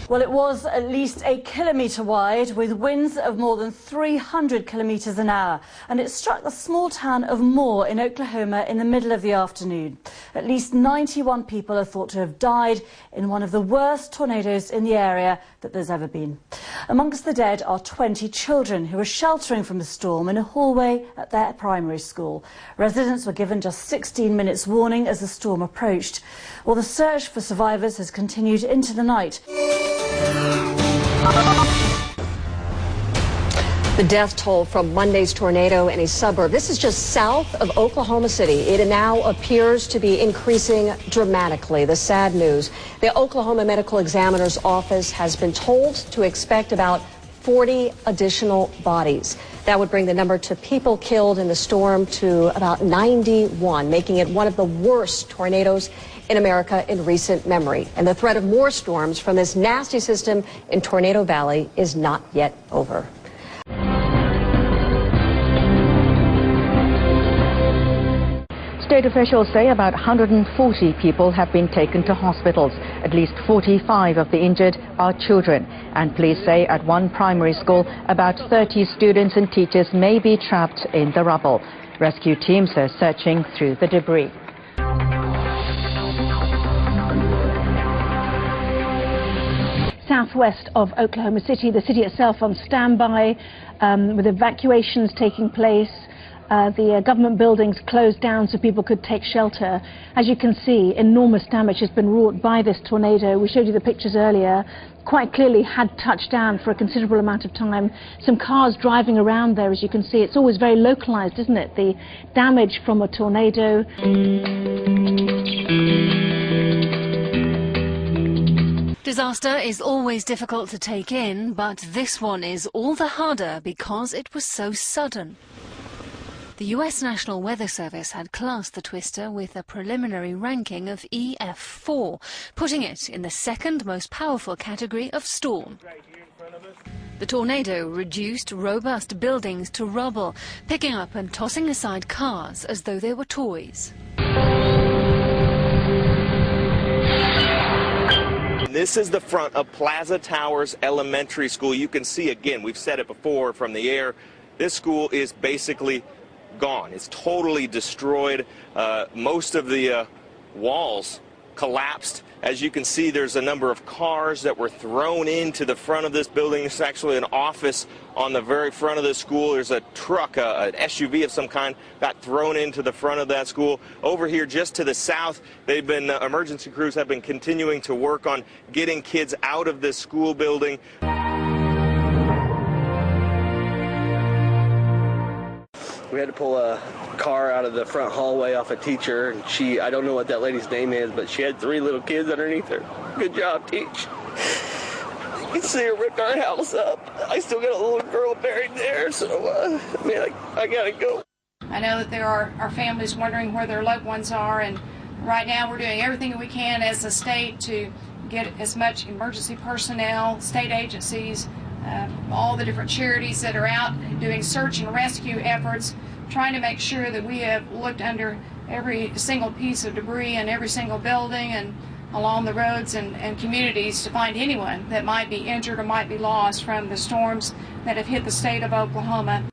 Well, it was at least a kilometre wide with winds of more than 300 kilometres an hour, and it struck the small town of Moore in Oklahoma in the middle of the afternoon. At least 91 people are thought to have died in one of the worst tornadoes in the area that there's ever been. Amongst the dead are 20 children who were sheltering from the storm in a hallway at their primary school. Residents were given just 16 minutes warning as the storm approached. Well, the search for survivors has continued into the night. The death toll from Monday's tornado in a suburb. This is just south of Oklahoma City. It now appears to be increasing dramatically. The sad news. The Oklahoma Medical Examiner's Office has been told to expect about 40 additional bodies. That would bring the number to people killed in the storm to about 91, making it one of the worst tornadoes in America in recent memory. And the threat of more storms from this nasty system in Tornado Valley is not yet over. State officials say about 140 people have been taken to hospitals. At least 45 of the injured are children. And police say at one primary school, about 30 students and teachers may be trapped in the rubble. Rescue teams are searching through the debris. Southwest of Oklahoma City, the city itself on standby with evacuations taking place. The government buildings closed down so people could take shelter. As you can see, enormous damage has been wrought by this tornado. We showed you the pictures earlier. Quite clearly had touched down for a considerable amount of time. Some cars driving around there, as you can see. It's always very localized, isn't it? The damage from a tornado. Disaster is always difficult to take in, but this one is all the harder because it was so sudden. The US National Weather Service had classed the twister with a preliminary ranking of EF4, putting it in the second most powerful category of storm. The tornado reduced robust buildings to rubble, picking up and tossing aside cars as though they were toys. This is the front of Plaza Towers Elementary School. You can see again, we've said it before from the air, this school is basically gone. It's totally destroyed. Most of the walls collapsed. As you can see, there's a number of cars that were thrown into the front of this building. It's actually an office on the very front of the school. There's a truck, an SUV of some kind, got thrown into the front of that school. Over here, just to the south, they've been emergency crews have been continuing to work on getting kids out of this school building. We had to pull a car out of the front hallway off a teacher, and I don't know what that lady's name is, but she had 3 little kids underneath her. Good job, Teach. You can see her ripped our house up. I still got a little girl buried there, so, I gotta go. I know that there are families wondering where their loved ones are, and right now we're doing everything that we can as a state to get as much emergency personnel, state agencies, all the different charities that are out doing search and rescue efforts, trying to make sure that we have looked under every single piece of debris in every single building and along the roads and communities to find anyone that might be injured or might be lost from the storms that have hit the state of Oklahoma.